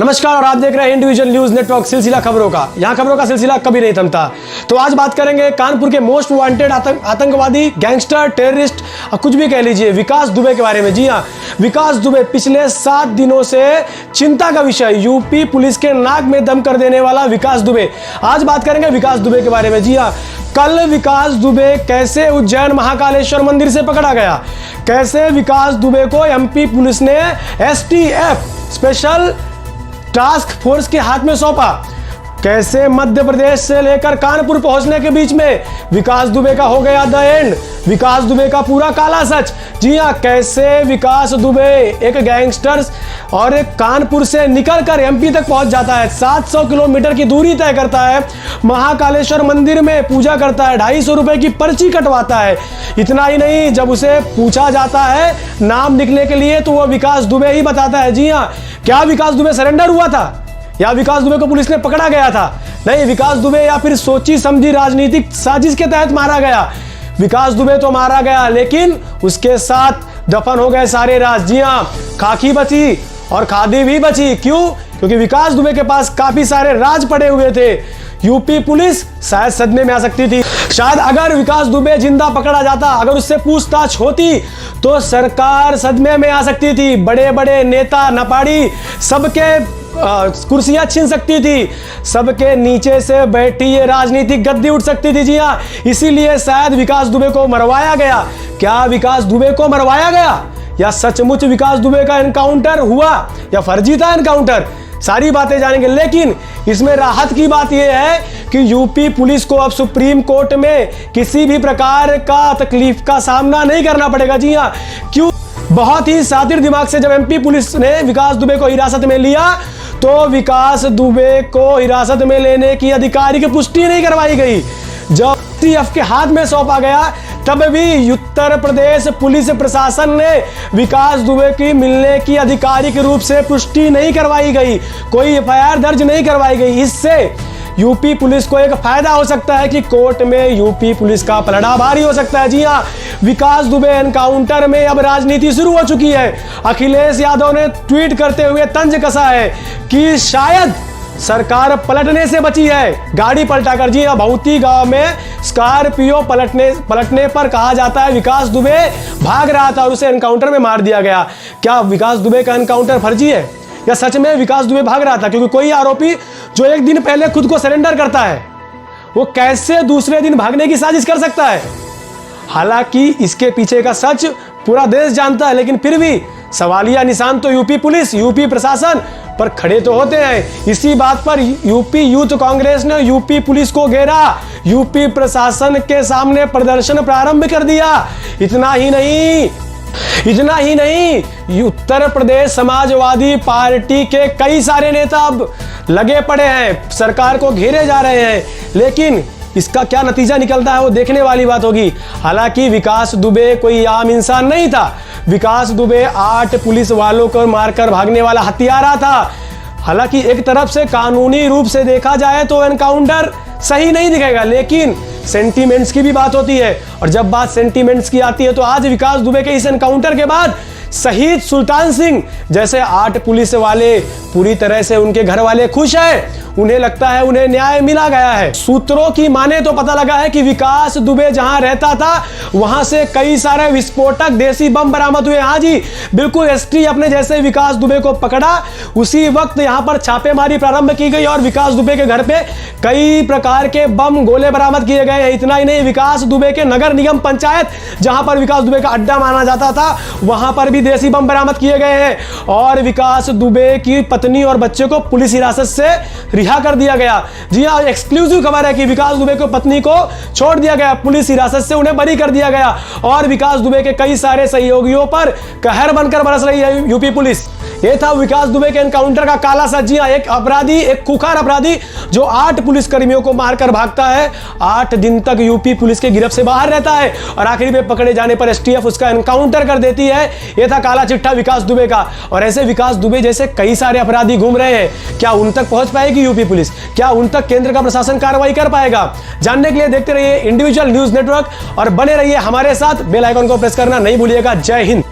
नमस्कार और आप देख रहे हैं इंडिविजुअल न्यूज नेटवर्क सिलसिला खबरों का। यहाँ खबरों का सिलसिला कभी नहीं थमता। तो आज बात करेंगे कानपुर के मोस्ट वांटेड आतंकवादी, गैंगस्टर, टेररिस्ट, कुछ भी कह लीजिए, विकास दुबे के बारे में। जी हाँ, विकास दुबे पिछले 7 दिनों से चिंता का विषय, यूपी पुलिस के नाक में दम कर देने वाला विकास दुबे। आज बात करेंगे विकास दुबे के बारे में। जी हाँ, कल विकास दुबे कैसे उज्जैन महाकालेश्वर मंदिर से पकड़ा गया, कैसे विकास दुबे को एमपी पुलिस ने एसटीएफ स्पेशल टास्क फोर्स के हाथ में सौंपा, कैसे मध्य प्रदेश से लेकर कानपुर पहुंचने के बीच में विकास दुबे का हो गया द एंड, विकास दुबे का पूरा काला सच। जी हां, कैसे विकास दुबे एक गैंगस्टर और एक कानपुर से निकलकर एमपी तक पहुंच जाता है, 700 किलोमीटर की दूरी तय करता है, महाकालेश्वर मंदिर में पूजा करता है, 250 रुपए की पर्ची कटवाता है। इतना ही नहीं, जब उसे पूछा जाता है नाम लिखने के लिए तो वह विकास दुबे ही बताता है। जी हाँ, क्या विकास दुबे सरेंडर हुआ था या विकास दुबे को पुलिस ने पकड़ा गया था? नहीं, विकास दुबे या फिर सोची समझी राजनीतिक साजिश के तहत मारा गया। विकास दुबे तो मारा गया, लेकिन उसके साथ दफन हो गए सारे राज। जी हाँ, खाकी बची और खादी भी बची। क्यों? क्योंकि विकास दुबे के पास काफी सारे राज पड़े हुए थे। यूपी पुलिस शायद सदमे में आ सकती थी। शायद अगर विकास दुबे जिंदा पकड़ा जाता, अगर उससे पूछताछ होती तो सरकार सदमे में आ सकती थी। बड़े बड़े नेता नपाड़ी सबके कुर्सियां छीन सकती थी, सबके नीचे से बैठी ये राजनीतिक गद्दी उठ सकती थी। जी हाँ, इसीलिए शायद विकास दुबे को मरवाया गया। क्या विकास दुबे को मरवाया गया या सचमुच विकास दुबे का एनकाउंटर हुआ या फर्जी था एनकाउंटर? सारी बातें जानेंगे, लेकिन इसमें राहत की बात यह है कि यूपी पुलिस को अब सुप्रीम कोर्ट में किसी भी प्रकार का तकलीफ का सामना नहीं करना पड़ेगा। जी हाँ, क्यों? बहुत ही शातिर दिमाग से जब एमपी पुलिस ने विकास दुबे को हिरासत में लिया तो विकास दुबे को हिरासत में लेने की आधिकारिक पुष्टि नहीं करवाई गई। जब एसटीएफ के हाथ में सौंपा गया तब भी उत्तर प्रदेश पुलिस प्रशासन ने विकास दुबे की मिलने की आधिकारिक रूप से पुष्टि नहीं करवाई गई, कोई एफआईआर दर्ज नहीं करवाई गई। इससे यूपी पुलिस को एक फायदा हो सकता है कि कोर्ट में यूपी पुलिस का पलड़ा भारी हो सकता है। जी हाँ, विकास दुबे एनकाउंटर में अब राजनीति शुरू हो चुकी है। अखिलेश यादव ने ट्वीट करते हुए तंज कसा है कि शायद सरकार पलटने से बची है, गाड़ी पलटाकर। जी हाँ, भौती गांव में स्कॉर्पियो पलटने पर कहा जाता है विकास दुबे भाग रहा था और उसे एनकाउंटर में मार दिया गया। क्या विकास दुबे का एनकाउंटर फर्जी है या सच में विकास दुबे भाग रहा था? क्योंकि कोई आरोपी जो एक दिन पहले खुद को सरेंडर करता है वो कैसे दूसरे दिन भागने की साजिश कर सकता है? हालांकि इसके पीछे का सच पूरा देश जानता है, लेकिन फिर भी सवालिया निशान तो यूपी पुलिस, यूपी प्रशासन पर खड़े तो होते हैं। इसी बात पर यूपी यूथ कांग्रेस ने यूपी पुलिस को घेरा, यूपी प्रशासन के सामने प्रदर्शन प्रारंभ कर दिया। इतना ही नहीं, उत्तर प्रदेश समाजवादी पार्टी के कई सारे नेता अब लगे पड़े हैं, सरकार को घेरे जा रहे हैं। लेकिन इसका क्या नतीजा निकलता है वो देखने वाली बात होगी। हालांकि विकास दुबे कोई आम इंसान नहीं था। विकास दुबे 8 पुलिस वालों को मारकर भागने वाला हत्यारा था। हालांकि एक तरफ से कानूनी रूप से देखा जाए तो एनकाउंटर सही नहीं दिखेगा, लेकिन सेंटीमेंट्स की भी बात होती है। और जब बात सेंटीमेंट्स की आती है तो आज विकास दुबे के इस एनकाउंटर के बाद शहीद सुल्तान सिंह जैसे 8 पुलिस वाले पूरी तरह से उनके घर वाले खुश हैं। उन्हें लगता है उन्हें न्याय मिला गया है। सूत्रों की माने तो पता लगा है कि विकास दुबे जहां रहता था वहां से कई सारे विस्फोटक देसी बम बरामद हुए। हाँ जी, बिल्कुल। एसटीएफ ने जैसे विकास दुबे को पकड़ा उसी वक्त यहां पर छापेमारी प्रारंभ की गई और विकास दुबे के घर पे कई प्रकार के बम गोले बरामद किए गए हैं। इतना ही नहीं, विकास दुबे के नगर निगम पंचायत जहां पर विकास दुबे का अड्डा माना जाता था वहां पर भी देसी बम बरामद किए गए हैं। और विकास दुबे की पत्नी और बच्चे को पुलिस हिरासत से रिहा कर दिया गया। जी हां, एक्सक्लूसिव खबर है कि विकास दुबे को पत्नी को छोड़ दिया गया, पुलिस हिरासत से उन्हें बरी कर दिया गया। और विकास दुबे के कई सारे सहयोगियों पर कहर बनकर बरस रही है यूपी पुलिस। यह था विकास दुबे के एनकाउंटर का काला सच। जी हां, एक अपराधी, एक खुखार अपराधी जो 8 पुलिसकर्मियों को मारकर भागता है, 8 दिन तक यूपी पुलिस के गिरफ्त से बाहर रहता है और आखिरी में पकड़े जाने पर एसटीएफ उसका एनकाउंटर कर देती है। यह था काला चिट्ठा विकास दुबे का। और ऐसे विकास दुबे जैसे कई सारे अपराधी घूम रहे हैं। क्या उन तक पहुंच पाएगी यूपी पुलिस? क्या उन तक केंद्र का प्रशासन कार्रवाई कर पाएगा? जानने के लिए देखते रहिए इंडिविजुअल न्यूज नेटवर्क और बने रहिए हमारे साथ। बेल आइकन को प्रेस करना नहीं भूलिएगा। जय हिंद।